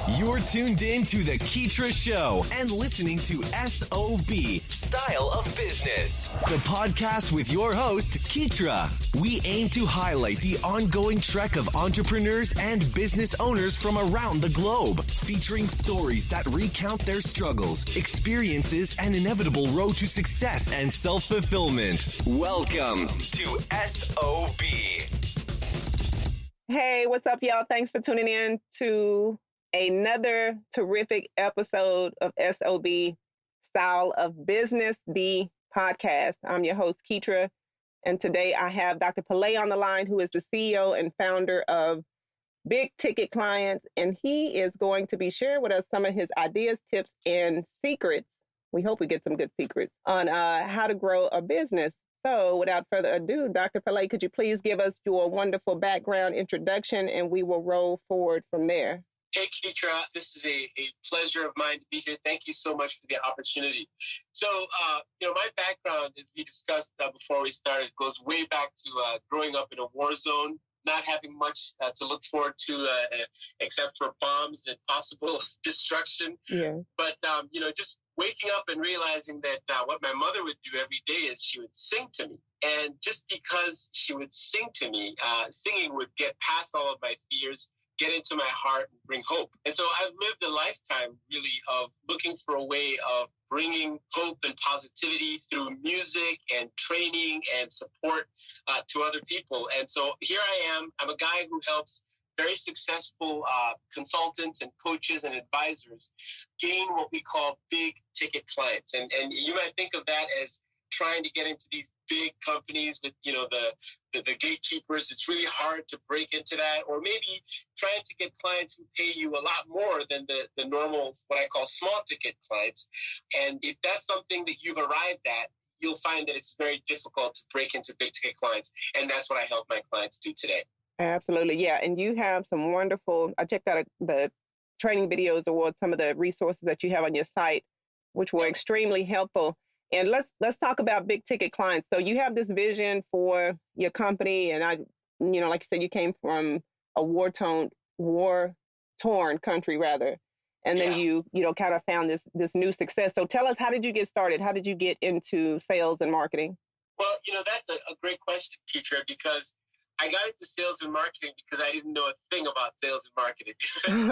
You're tuned in to the Keetria Show and listening to SOB, Style of Business, the podcast with your host, Keetria. We aim to highlight the ongoing trek of entrepreneurs and business owners from around the globe, featuring stories that recount their struggles, experiences, and inevitable road to success and self-fulfillment. Welcome to SOB. Hey, what's up, y'all? Thanks for tuning in to another terrific episode of SOB, Style of Business, the podcast. I'm your host, Keetria, and today I have Dr. Pelè on the line, who is the CEO and founder of Big Ticket Clients, and he is going to be sharing with us some of his ideas, tips, and secrets. We hope we get some good secrets on how to grow a business. So without further ado, Dr. Pelè, could you please give us your wonderful background introduction, and we will roll forward from there. Hey, Keetria, this is a pleasure of mine to be here. Thank you so much for the opportunity. So, my background, as we discussed before we started, goes way back to growing up in a war zone, not having much to look forward to except for bombs and possible destruction. Yeah. But, just waking up and realizing that what my mother would do every day is she would sing to me. And just because she would sing to me, singing would get past all of my fears, get into my heart, and bring hope. And so I've lived a lifetime, really, of looking for a way of bringing hope and positivity through music and training and support to other people. And so here I am. I'm a guy who helps very successful consultants and coaches and advisors gain what we call big ticket clients. And you might think of that as trying to get into these big companies with, the gatekeepers. It's really hard to break into that, or maybe trying to get clients who pay you a lot more than the normal, what I call small ticket clients. And if that's something that you've arrived at, you'll find that it's very difficult to break into big ticket clients. And that's what I help my clients do today. Absolutely. Yeah. And you have some wonderful, I checked out the training videos or some of the resources that you have on your site, which were extremely helpful. And let's talk about big ticket clients. So you have this vision for your company, and like you said, you came from a war-torn country rather, and then you kind of found this new success. So tell us, how did you get started? How did you get into sales and marketing? Well, that's a great question, Keetria, because I got into sales and marketing because I didn't know a thing about sales and marketing.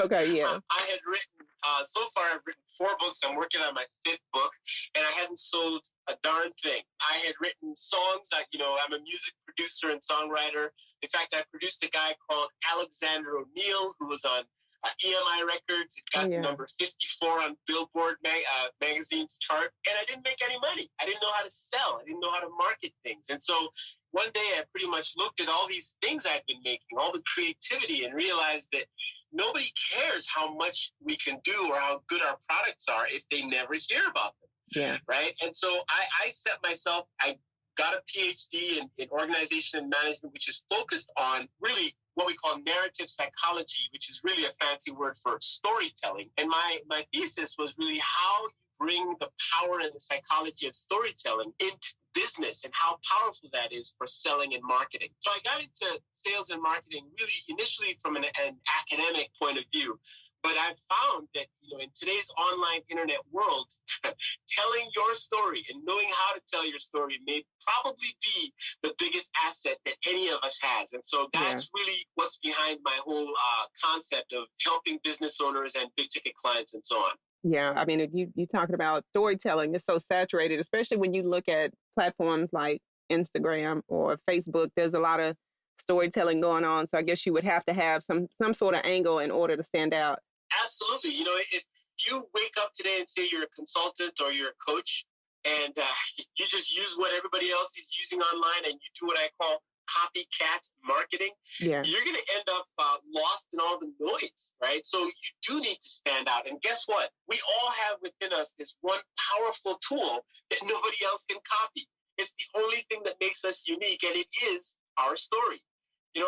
Okay, yeah. I had written, so far I've written 4 books. I'm working on my 5th book, and I hadn't sold a darn thing. I had written songs. I'm a music producer and songwriter. In fact, I produced a guy called Alexander O'Neill, who was on EMI Records. It got to number 54 on Billboard magazine's chart, and I didn't make any money. I didn't know how to sell. I didn't know how to market things. And so one day I pretty much looked at all these things I'd been making, all the creativity, and realized that nobody cares how much we can do or how good our products are if they never hear about them. Yeah. Right. And so I set myself, I got a PhD in organization and management, which is focused on really what we call narrative psychology, which is really a fancy word for storytelling. And my thesis was really how you bring the power and the psychology of storytelling into business and how powerful that is for selling and marketing. So I got into sales and marketing really initially from an academic point of view. But I've found that, in today's online internet world, telling your story and knowing how to tell your story may probably be the biggest asset that any of us has. And so that's really what's behind my whole concept of helping business owners and big ticket clients and so on. Yeah, I mean, you talking about storytelling, it's so saturated, especially when you look at platforms like Instagram or Facebook. There's a lot of storytelling going on. So I guess you would have to have some sort of angle in order to stand out. Absolutely. If you wake up today and say you're a consultant or you're a coach and you just use what everybody else is using online and you do what I call copycat marketing, you're going to end up lost in all the noise, right? So you do need to stand out. And guess what? We all have within us this one powerful tool that nobody else can copy. It's the only thing that makes us unique, and it is our story.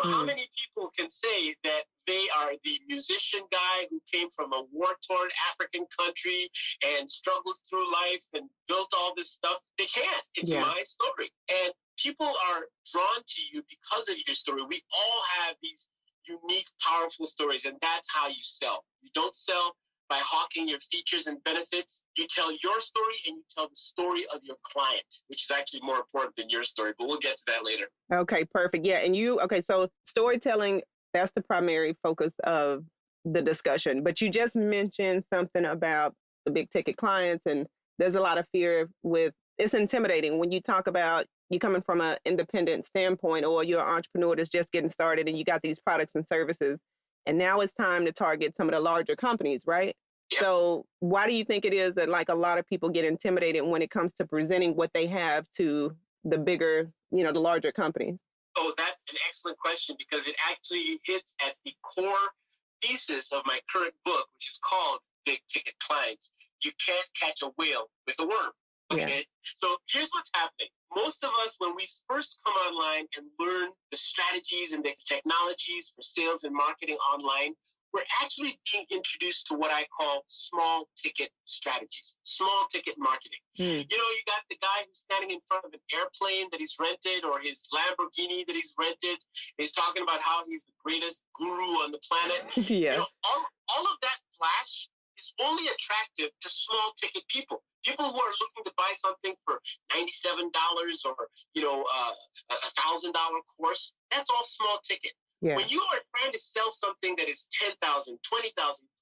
How many people can say that they are the musician guy who came from a war-torn African country and struggled through life and built all this stuff? They can't. It's my story. And people are drawn to you because of your story. We all have these unique, powerful stories, and that's how you sell. You don't sell by hawking your features and benefits. You tell your story and you tell the story of your client, which is actually more important than your story, but we'll get to that later. Okay, perfect. Yeah. And so storytelling, that's the primary focus of the discussion. But you just mentioned something about the big ticket clients, and there's a lot of fear it's intimidating when you talk about you coming from an independent standpoint, or you're an entrepreneur that's just getting started and you got these products and services. And now it's time to target some of the larger companies, right? Yep. So why do you think it is that like a lot of people get intimidated when it comes to presenting what they have to the bigger, the larger companies? Oh, that's an excellent question, because it actually hits at the core thesis of my current book, which is called Big Ticket Clients. You can't catch a whale with a worm. Okay, yeah. So here's what's happening. Most of us, when we first come online and learn the strategies and the technologies for sales and marketing online, we're actually being introduced to what I call small ticket strategies, small ticket marketing. You got the guy who's standing in front of an airplane that he's rented, or his Lamborghini that he's rented. He's talking about how he's the greatest guru on the planet. Yeah. All of that flash is only attractive to small ticket people. People who are looking to buy something for $97 or, $1,000 course. That's all small ticket. Yeah. When you are trying to sell something that is $10,000, $20,000,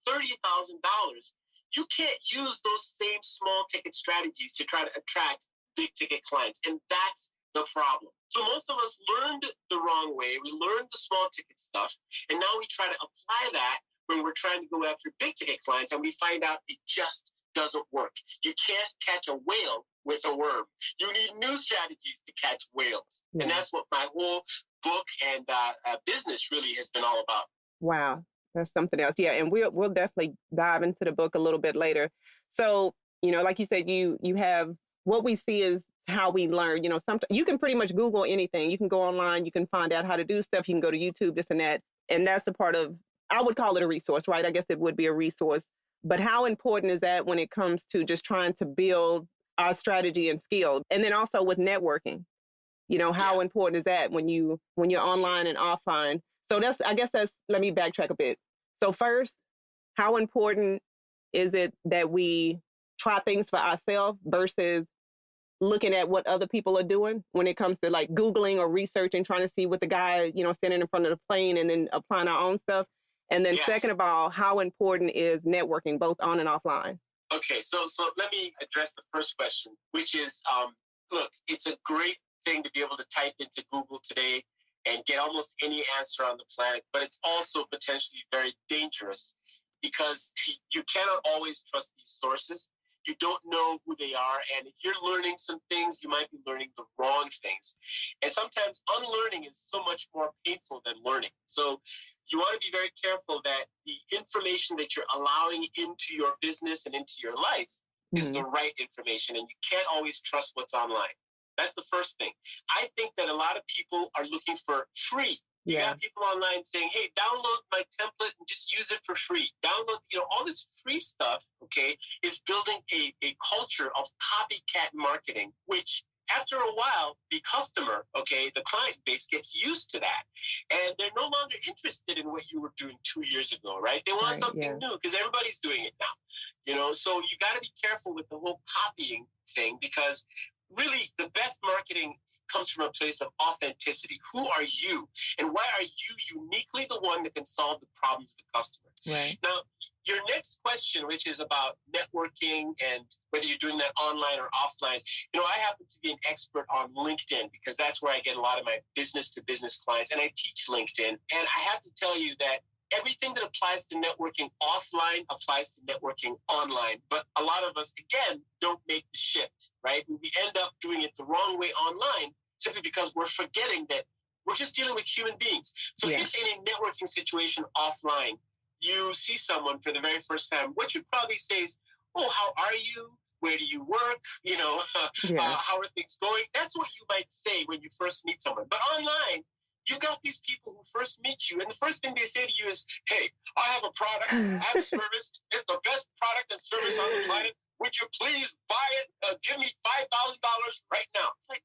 $30,000, you can't use those same small ticket strategies to try to attract big ticket clients. And that's the problem. So most of us learned the wrong way. We learned the small ticket stuff, and now we try to apply that when we're trying to go after big ticket clients, and we find out it just doesn't work. You can't catch a whale with a worm. You need new strategies to catch whales. Yeah. And that's what my whole book and business really has been all about. Wow. That's something else. Yeah. And we'll definitely dive into the book a little bit later. So, like you said, you have what we see is how we learn. Sometimes you can pretty much Google anything. You can go online, you can find out how to do stuff. You can go to YouTube, this and that. And that's a part of, I would call it a resource, right? I guess it would be a resource. But how important is that when it comes to just trying to build our strategy and skill? And then also with networking, how important is that when you're online and offline? So let me backtrack a bit. So first, how important is it that we try things for ourselves versus looking at what other people are doing when it comes to like Googling or researching, trying to see what the guy, standing in front of the plane, and then applying our own stuff? And then second of all, how important is networking, both on and offline? Okay, so let me address the first question, which is, look, it's a great thing to be able to type into Google today and get almost any answer on the planet, but it's also potentially very dangerous because you cannot always trust these sources. You don't know who they are, and if you're learning some things, you might be learning the wrong things. And sometimes unlearning is so much more painful than learning. So you want to be very careful that the information that you're allowing into your business and into your life is the right information, and you can't always trust what's online. That's the first thing. I think that a lot of people are looking for free. You got people online saying, hey, download my template and just use it for free. Download, all this free stuff, okay, is building a culture of copycat marketing, which after a while, the customer, okay, the client base gets used to that. And they're no longer interested in what you were doing 2 years ago, right? They want something new because everybody's doing it now, So you got to be careful with the whole copying thing, because really the best marketing comes from a place of authenticity. Who are you? And why are you uniquely the one that can solve the problems of the customer? Right. Now, your next question, which is about networking and whether you're doing that online or offline, I happen to be an expert on LinkedIn because that's where I get a lot of my business-to-business clients, and I teach LinkedIn. And I have to tell you that everything that applies to networking offline applies to networking online. But a lot of us, again, don't make the shift, right? We end up doing it the wrong way online simply because we're forgetting that we're just dealing with human beings. So if in a networking situation offline, you see someone for the very first time, what you'd probably say is, oh, how are you? Where do you work? How are things going? That's what you might say when you first meet someone. But online, you got these people who first meet you, and the first thing they say to you is, hey, I have a product, I have a service, it's the best product and service on the planet. Would you please buy it? Give me $5,000 right now. It's like,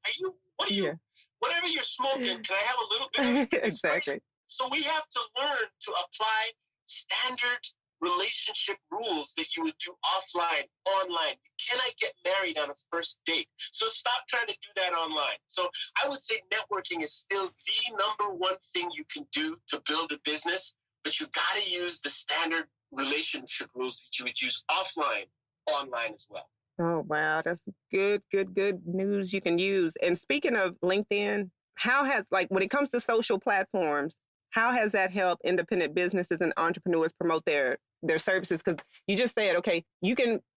what are you, whatever you're smoking, can I have a little bit of it? Exactly. So we have to learn to apply standard relationship rules that you would do offline, online. You cannot get married on a first date. So stop trying to do that online. So I would say networking is still the number one thing you can do to build a business, but you got to use the standard relationship rules that you would use offline, online as well. Oh, wow. That's good news you can use. And speaking of LinkedIn, how has, like, when it comes to social platforms, how has that helped independent businesses and entrepreneurs promote their services? Because you just said, okay,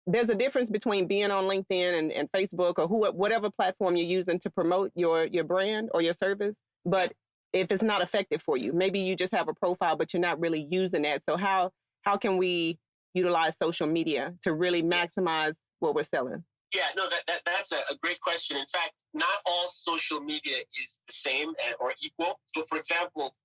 there's a difference between being on LinkedIn and Facebook or whatever platform you're using to promote your brand or your service. But if it's not effective for you, maybe you just have a profile, but you're not really using that. So how can we utilize social media to really maximize what we're selling? Yeah, no, that's a great question. In fact, not all social media is the same or equal. So, for example,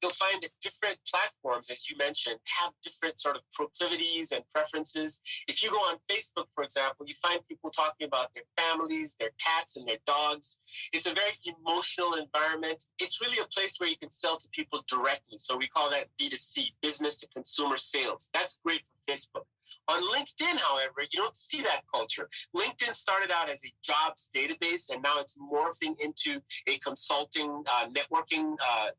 you'll find that different platforms, as you mentioned, have different sort of proclivities and preferences. If you go on Facebook, for example, you find people talking about their families, their cats, and their dogs. It's a very emotional environment. It's really a place where you can sell to people directly. So we call that B2C, business to consumer sales. That's great for Facebook. On LinkedIn, however, you don't see that culture. LinkedIn started out as a jobs database, and now it's morphing into a consulting, networking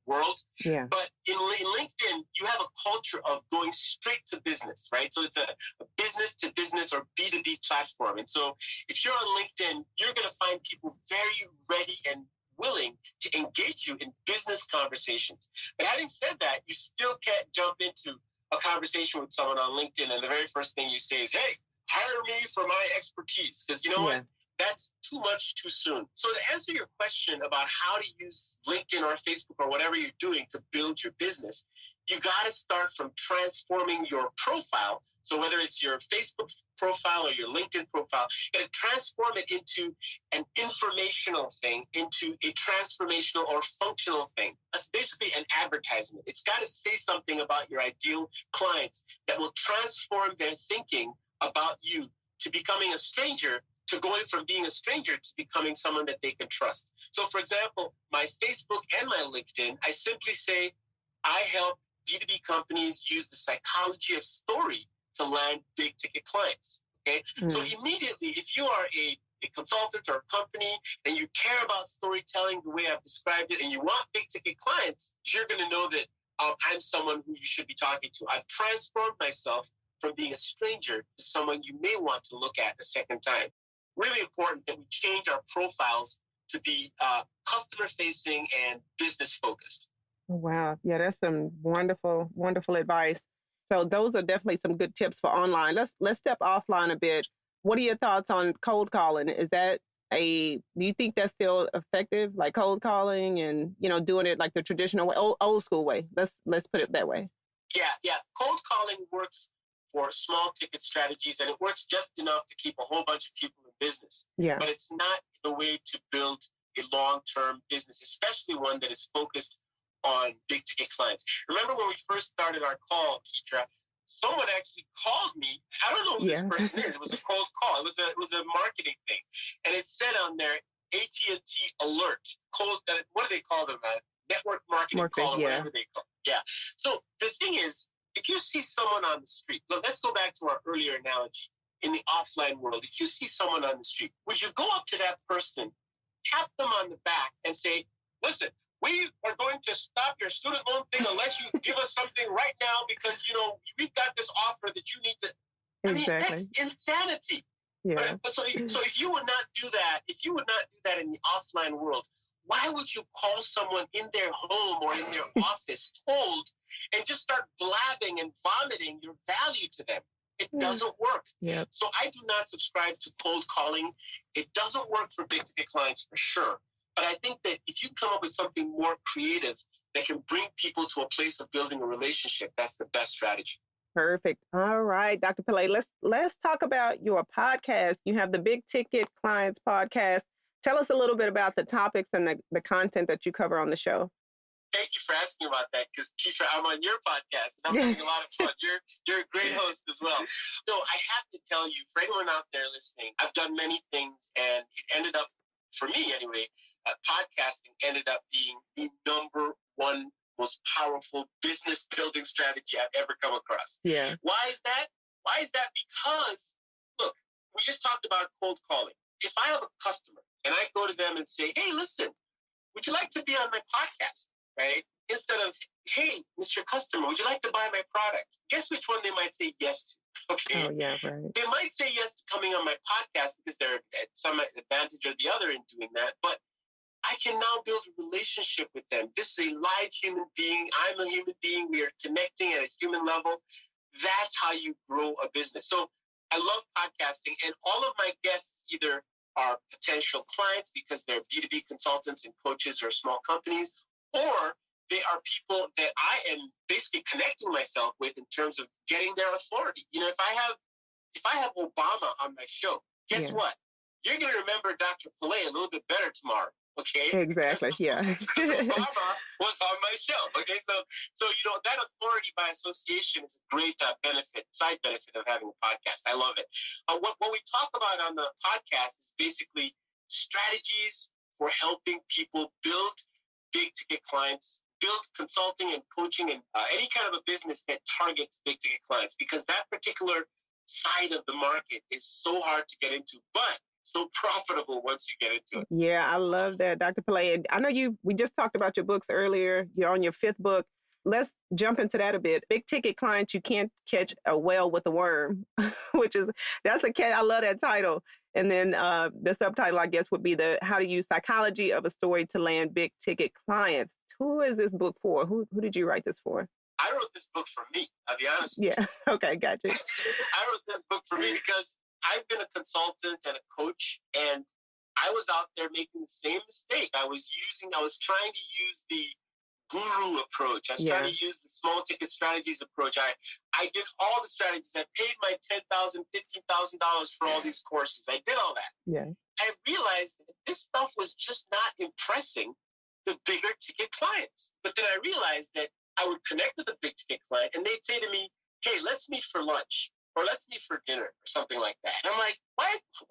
world. Yeah. But in LinkedIn, you have a culture of going straight to business, right? So it's a business to business or B2B platform. And so if you're on LinkedIn, you're going to find people very ready and willing to engage you in business conversations. But having said that, you still can't jump into a conversation with someone on LinkedIn and the very first thing you say is, hey, hire me for my expertise. Because you know what? That's too much too soon. So to answer your question about how to use LinkedIn or Facebook or whatever you're doing to build your business, you got to start from transforming your profile. So whether it's your Facebook profile or your LinkedIn profile, you got to transform it into an informational thing, into a transformational or functional thing. That's basically an advertisement. It's got to say something about your ideal clients that will transform their thinking about you to becoming a stranger, to going from being a stranger to becoming someone that they can trust. So for example, my Facebook and my LinkedIn, I simply say, I help B2B companies use the psychology of story to land big ticket clients. Okay. So immediately, if you are a consultant or a company and you care about storytelling the way I've described it and you want big ticket clients, you're going to know that I'm someone who you should be talking to. I've transformed myself from being a stranger to someone you may want to look at a second time. Really important that we change our profiles to be customer facing and business focused. Wow. Yeah, that's some wonderful, wonderful advice. So those are definitely some good tips for online. Let's step offline a bit. What are your thoughts on cold calling? Do you think that's still effective, like cold calling and, doing it like the traditional way, old school way? Let's put it that way. Yeah. Cold calling works for small ticket strategies, and it works just enough to keep a whole bunch of people in business. Yeah. But it's not the way to build a long-term business, especially one that is focused on big ticket clients. Remember when we first started our call, Keetria, someone actually called me. I don't know who this person is. It was a cold call. It was a marketing thing. And it said on there, AT&T alert. What do they call them? Network marketing call or whatever they call it. Yeah. So the thing is, if you see someone on the street, let's go back to our earlier analogy. In the offline world, if you see someone on the street, would you go up to that person, tap them on the back and say, listen, we are going to stop your student loan thing unless you give us something right now because, we've got this offer that you need to. Exactly. I mean, that's insanity. Yeah. But so if you would not do that, in the offline world, why would you call someone in their home or in their office cold and just start blabbing and vomiting your value to them? It doesn't work. Yeah. So I do not subscribe to cold calling. It doesn't work for big ticket clients for sure. But I think that if you come up with something more creative that can bring people to a place of building a relationship, that's the best strategy. Perfect. All right, Dr. Pelè, let's talk about your podcast. You have the Big Ticket Clients podcast. Tell us a little bit about the topics and the content that you cover on the show. Thank you for asking about that because, Keetria, I'm on your podcast and I'm having a lot of fun. You're a great host as well. No, I have to tell you, for anyone out there listening, I've done many things and it ended up, for me anyway, podcasting ended up being the number one most powerful business building strategy I've ever come across. Yeah. Why is that? Why is that? Because, look, we just talked about cold calling. If I have a customer and I go to them and say, hey, listen, would you like to be on my podcast, right? Instead of, hey, Mr. Customer, would you like to buy my product? Guess which one they might say yes to, okay? Oh, yeah, right. They might say yes to coming on my podcast because they're at some advantage or the other in doing that, but I can now build a relationship with them. This is a live human being. I'm a human being. We are connecting at a human level. That's how you grow a business. So I love podcasting, and all of my guests either are potential clients because they're B2B consultants and coaches or small companies, or they are people that I am basically connecting myself with in terms of getting their authority. You know, if I have Obama on my show, guess what? You're going to remember Dr. Pelè a little bit better tomorrow. Okay. Exactly. Yeah. Obama was on my show. Okay. So you know, that authority by association is a great side benefit of having a podcast. I love it. What we talk about on the podcast is basically strategies for helping people build big ticket clients, build consulting and coaching and any kind of a business that targets big ticket clients, because that particular side of the market is so hard to get into, but so profitable once you get into it. Yeah, I love that, Dr. Pelè. I know we just talked about your books earlier. You're on your 5th book. Let's jump into that a bit. Big ticket clients, you can't catch a whale with a worm, I love that title. And then the subtitle, I guess, would be how to use psychology of a story to land big ticket clients. Who is this book for? Who did you write this for? I wrote this book for me, I'll be honest with you. Yeah, okay, gotcha. I wrote this book for me because I've been a consultant and a coach, and I was out there making the same mistake. I was trying to use the guru approach. I was trying to use the small ticket strategies approach. I did all the strategies. I paid my $10,000, $15,000 for all these courses. I did all that. Yeah. I realized that this stuff was just not impressing the bigger ticket clients. But then I realized that I would connect with a big ticket client and they'd say to me, hey, let's meet for lunch or let's meet for dinner or something like that. And I'm like, why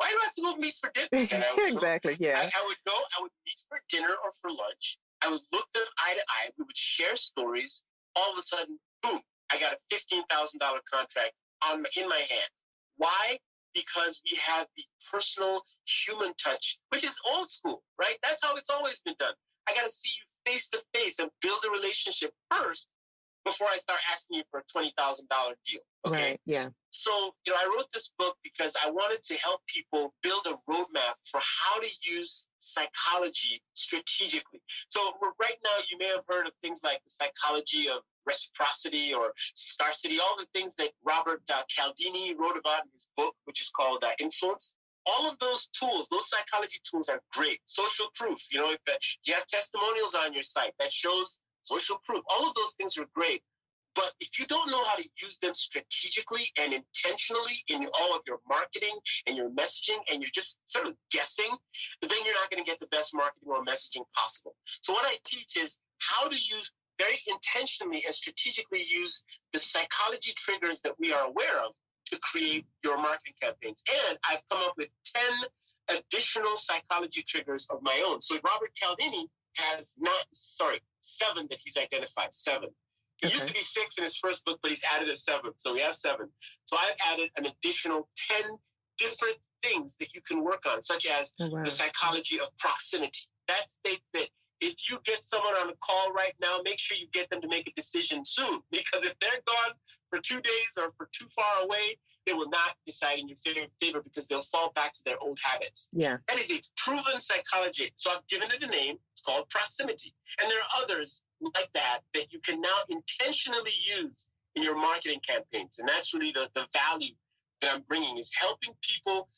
do I have to go meet for dinner? Exactly, yeah. I would meet for dinner or for lunch. I would look them eye to eye. We would share stories. All of a sudden, boom, I got a $15,000 contract in my hand. Why? Because we have the personal human touch, which is old school, right? That's how it's always been done. I got to see you face to face and build a relationship first before I start asking you for a $20,000 deal. Okay. Right. Yeah. So, you know, I wrote this book because I wanted to help people build a roadmap for how to use psychology strategically. So right now, you may have heard of things like the psychology of reciprocity or scarcity, all the things that Robert Cialdini wrote about in his book, which is called Influence. All of those tools, those psychology tools are great. Social proof, you know, if you have testimonials on your site that shows social proof, all of those things are great. But if you don't know how to use them strategically and intentionally in all of your marketing and your messaging, and you're just sort of guessing, then you're not going to get the best marketing or messaging possible. So what I teach is how to use very intentionally and strategically use the psychology triggers that we are aware of to create your marketing campaigns. And I've come up with 10 additional psychology triggers of my own. So Robert Cialdini has 7 that he's identified, 7. It used to be 6 in his first book, but he's added a 7th. So we have 7. So I've added an additional 10 different things that you can work on, such as the psychology of proximity. That states that if you get someone on a call right now, make sure you get them to make a decision soon. Because if they're gone for 2 days or for too far away, they will not decide in your favor because they'll fall back to their old habits. Yeah. That is a proven psychology. So I've given it a name. It's called proximity. And there are others like that you can now intentionally use in your marketing campaigns. And that's really the value that I'm bringing, is helping people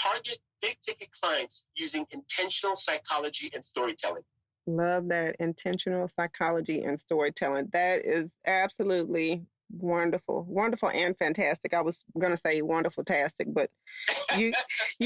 target big ticket clients using intentional psychology and storytelling. Love that, intentional psychology and storytelling. That is absolutely wonderful and fantastic. I was going to say wonderful-tastic, but you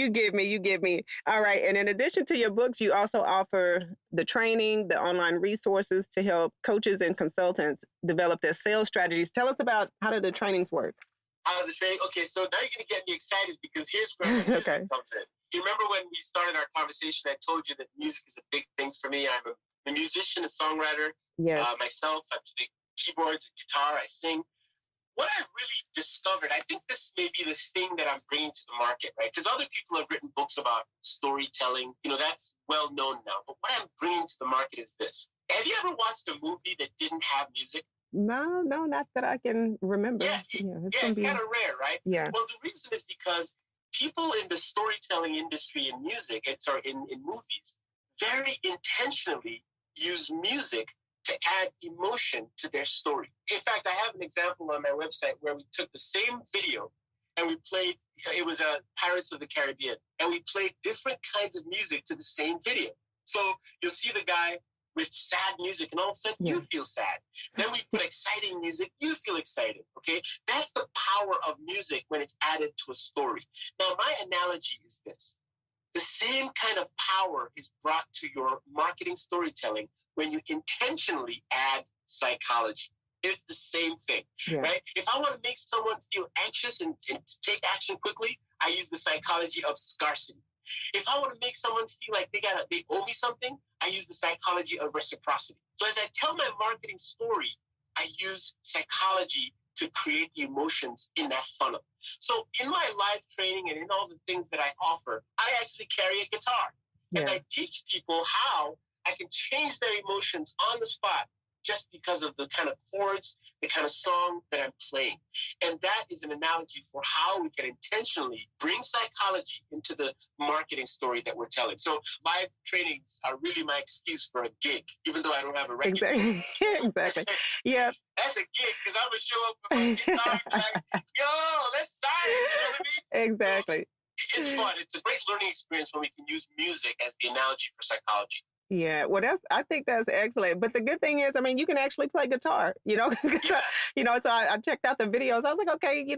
give me. All right. And in addition to your books, you also offer the training, the online resources to help coaches and consultants develop their sales strategies. Tell us about how do the trainings work? How do the training? Okay, so now you're going to get me excited because here's where the music comes in. You remember when we started our conversation, I told you that music is a big thing for me. I'm a a musician, a songwriter. Yes. Myself, I play keyboards, guitar, I sing. What I really discovered, I think this may be the thing that I'm bringing to the market, right? Because other people have written books about storytelling. That's well known now. But what I'm bringing to the market is this. Have you ever watched a movie that didn't have music? No, not that I can remember. Yeah, it's kind of rare, right? Yeah. Well, the reason is because people in the storytelling industry in music, in movies, very intentionally use music to add emotion to their story. In fact, I have an example on my website where we took the same video and we played, it was Pirates of the Caribbean, and we played different kinds of music to the same video. So you'll see the guy with sad music, and all of a sudden you feel sad. Then we put exciting music, you feel excited, okay? That's the power of music when it's added to a story. Now, my analogy is this. The same kind of power is brought to your marketing storytelling when you intentionally add psychology. It's the same thing, right? If I want to make someone feel anxious and take action quickly, I use the psychology of scarcity. If I want to make someone feel like they owe me something, I use the psychology of reciprocity. So as I tell my marketing story, I use psychology to create the emotions in that funnel. So in my live training and in all the things that I offer, I actually carry a guitar. And I teach people how I can change their emotions on the spot just because of the kind of chords, the kind of song that I'm playing. And that is an analogy for how we can intentionally bring psychology into the marketing story that we're telling. So live trainings are really my excuse for a gig, even though I don't have a record. Exactly. Yeah. That's a gig, because I would show up with my guitar and be like, yo, let's sign it. You know what I mean? Exactly. So it's fun. It's a great learning experience when we can use music as the analogy for psychology. Yeah, well, I think that's excellent. But the good thing is, I mean, you can actually play guitar, so I checked out the videos. I was like, okay, he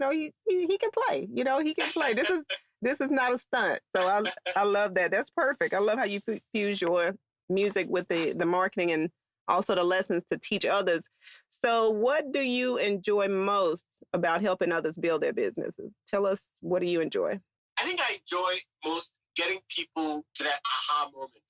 can play, he can play. This is not a stunt. So I love that. That's perfect. I love how you fuse your music with the marketing and also the lessons to teach others. So what do you enjoy most about helping others build their businesses? Tell us, what do you enjoy? I think I enjoy most getting people to that aha moment,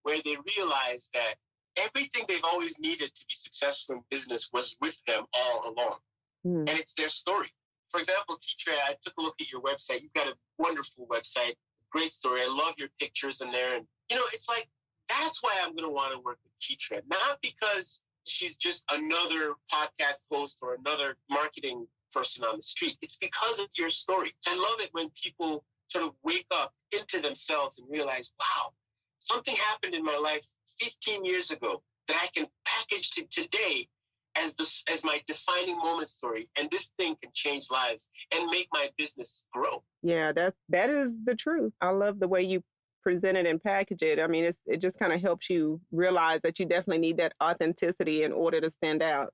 where they realize that everything they've always needed to be successful in business was with them all along. And it's their story. For example, Keetria, I took a look at your website. You've got a wonderful website, great story. I love your pictures in there. And, it's like, that's why I'm going to want to work with Keetria. Not because she's just another podcast host or another marketing person on the street. It's because of your story. I love it when people sort of wake up into themselves and realize, wow, something happened in my life 15 years ago that I can package to today as my defining moment story, and this thing can change lives and make my business grow. Yeah, that is the truth. I love the way you present it and package it. I mean, it just kind of helps you realize that you definitely need that authenticity in order to stand out.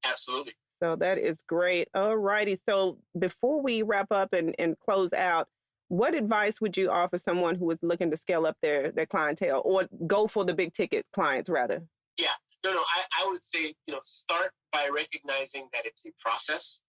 Absolutely. So that is great. All righty. So before we wrap up and close out, what advice would you offer someone who is looking to scale up their clientele, or go for the big ticket clients rather? Yeah, I would say, start by recognizing that it's a process.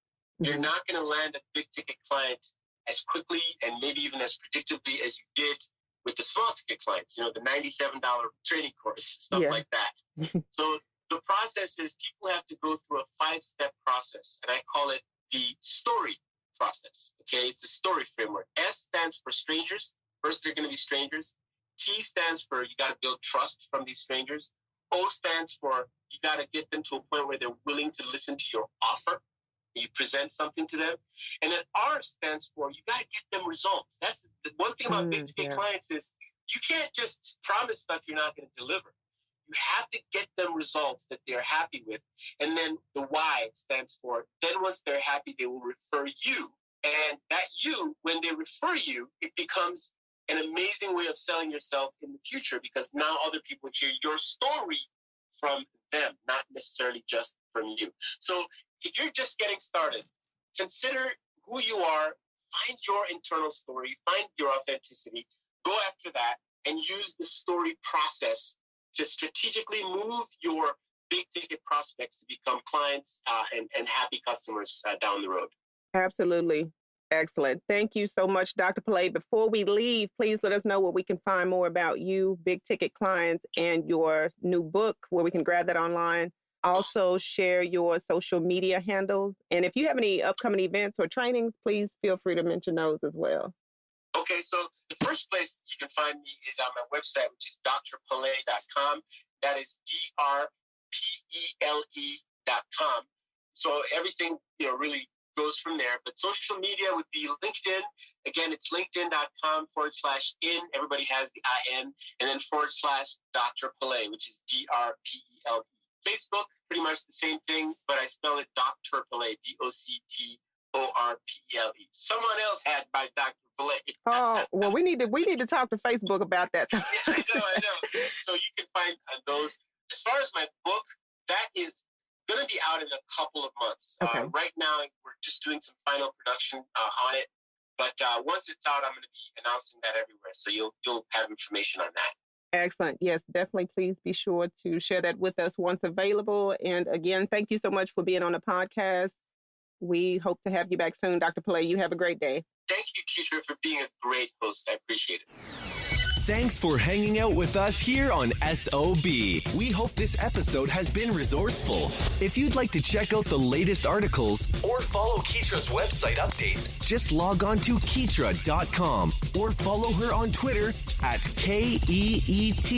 Mm-hmm. You're not going to land a big ticket client as quickly and maybe even as predictably as you did with the small ticket clients, the $97 training course, stuff like that. So the process is people have to go through a 5-step process, and I call it the story process. Okay, it's a story framework. S stands for strangers. First, they're going to be strangers. T stands for you got to build trust from these strangers. O stands for you got to get them to a point where they're willing to listen to your offer. You present something to them. And then R stands for you got to get them results. That's the one thing about big ticket clients is you can't just promise stuff you're not going to deliver. You have to get them results that they're happy with. And then the Y stands for, then once they're happy, they will refer you. And that you, when they refer you, it becomes an amazing way of selling yourself in the future, because now other people hear your story from them, not necessarily just from you. So if you're just getting started, consider who you are, find your internal story, find your authenticity, go after that, and use the story process to strategically move your big ticket prospects to become clients and happy customers down the road. Absolutely. Excellent. Thank you so much, Dr. Pelè. Before we leave, please let us know where we can find more about you, big ticket clients, and your new book, where we can grab that online. Also, share your social media handles. And if you have any upcoming events or trainings, please feel free to mention those as well. Okay, so the first place you can find me is on my website, which is drpelè.com. That is DRPELE.com. So everything, really goes from there. But social media would be LinkedIn. Again, it's linkedin.com/in. Everybody has the IN. And then /Dr. Pelè, which is DRPELE. Facebook, pretty much the same thing, but I spell it Dr. Pelè, DOCTORPELE. Someone else had my Dr. Pelè. Oh, well, we need to talk to Facebook about that. Yeah, I know. So you can find those. As far as my book, that is going to be out in a couple of months. Okay. Right now, we're just doing some final production on it. But once it's out, I'm going to be announcing that everywhere. So you'll have information on that. Excellent. Yes, definitely. Please be sure to share that with us once available. And again, thank you so much for being on the podcast. We hope to have you back soon, Dr. Pelè. You have a great day. Thank you, Keetria, for being a great host. I appreciate it. Thanks for hanging out with us here on SOB. We hope this episode has been resourceful. If you'd like to check out the latest articles or follow Keetria's website updates, just log on to Keetria.com or follow her on Twitter at KEETRIA.